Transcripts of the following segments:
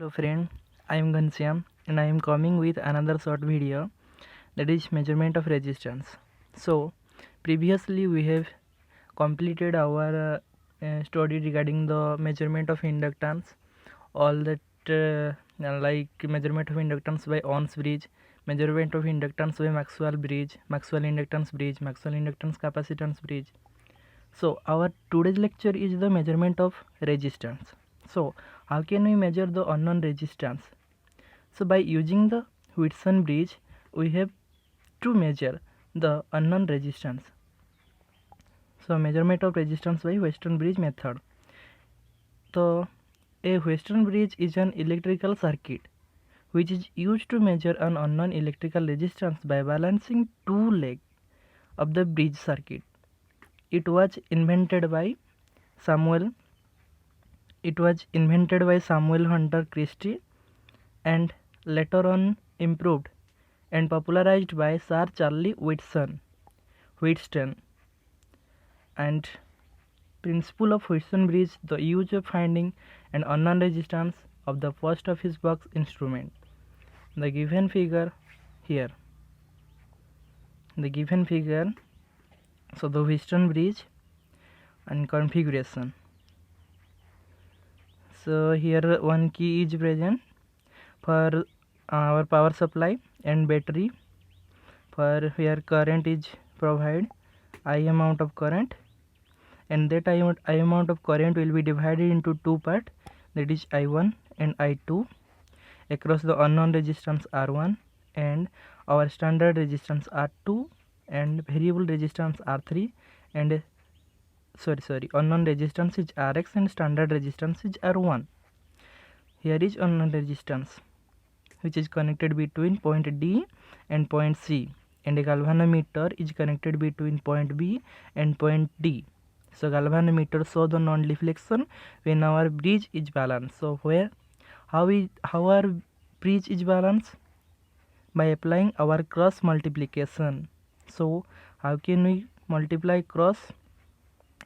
Hello friend, I am Ghanshyam and I am coming with another short video, that is measurement of resistance. So previously we have completed our study regarding the measurement of inductance, all that like measurement of inductance by Ohm's bridge, measurement of inductance by Maxwell bridge, Maxwell inductance bridge, Maxwell inductance capacitance bridge. So our today's lecture is the measurement of resistance. So how can we measure the unknown resistance? So by using the Wheatstone bridge, we have to measure the unknown resistance. So measurement of resistance by Wheatstone bridge method. So a Wheatstone bridge is an electrical circuit which is used to measure an unknown electrical resistance by balancing two legs of the bridge circuit. It was invented by Samuel Hunter Christie and later on improved and popularized by Sir Charles Wheatstone. And principle of Wheatstone bridge, the use of finding an unknown resistance of the first of his box instrument. The given figure here. So the Wheatstone bridge and configuration. So here one key is present for our power supply and battery. For here current is provided, I amount of current, and that I amount of current will be divided into two parts, that is I1 and I2 across the unknown resistance R1 and our standard resistance R2 and variable resistance R3 and unknown resistance is Rx and standard resistance is R1. Here is unknown resistance which is connected between point D and point C, and a galvanometer is connected between point B and point D. So galvanometer show the non-deflection when our bridge is balanced. So how our bridge is balanced? By applying our cross multiplication. So how can we multiply cross?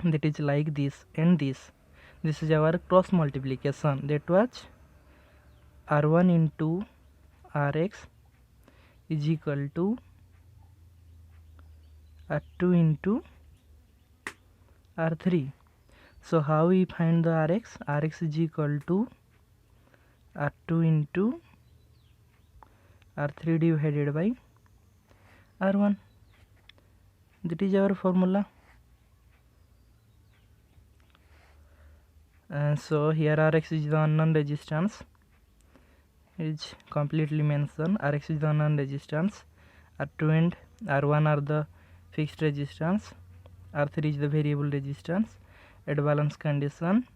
That is like this and this. This is our cross multiplication. That was R1 into Rx is equal to R2 into R3. So how we find the Rx? Rx is equal to R2 into R3 divided by R1. That is our formula. So here Rx is the unknown resistance. It is completely mentioned. Rx is the unknown resistance. R2 and R1 are the fixed resistance. R3 is the variable resistance. At balance condition,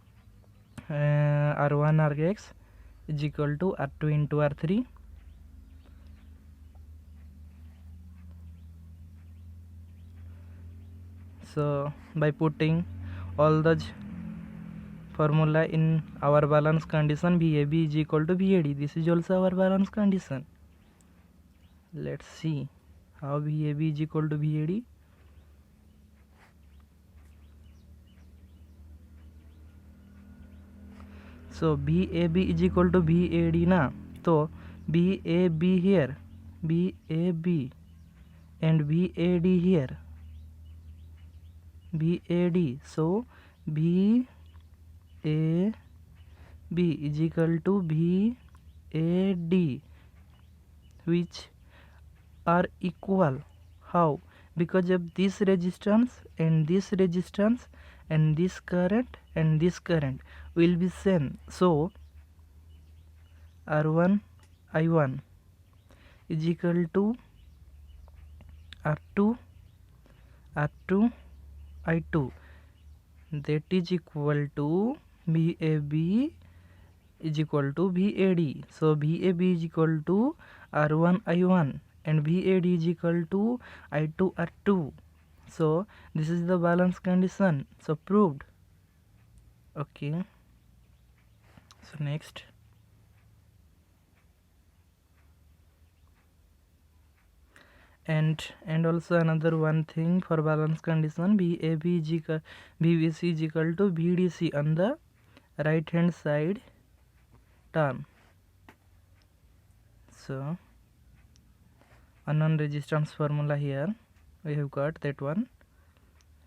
R1 Rx is equal to R2 into R3. So by putting all the formula in our balance condition, VAB is equal to VAD. This is also our balance condition. Let's see how VAB is equal to VAD. So VAB is equal to VAD na. So VAB here, VAB and VAD here, VAD. So VAB is equal to VAD, which are equal. How? Because of this resistance and this resistance and this current will be same. So R1 I1 is equal to R2 I2, that is equal to VAB is equal to VAD. So VAB is equal to R1 I1 and VAD is equal to I2 R2. So this is the balance condition. So proved. Okay. So next. And also another one thing for balance condition, VBC is equal to VDC on the right hand side term. So unknown resistance formula here we have got that one,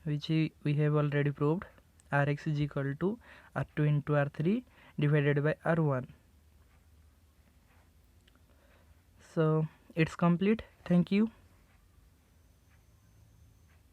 which we have already proved. Rx is equal to R2 into R3 divided by R1. So it's complete. Thank you.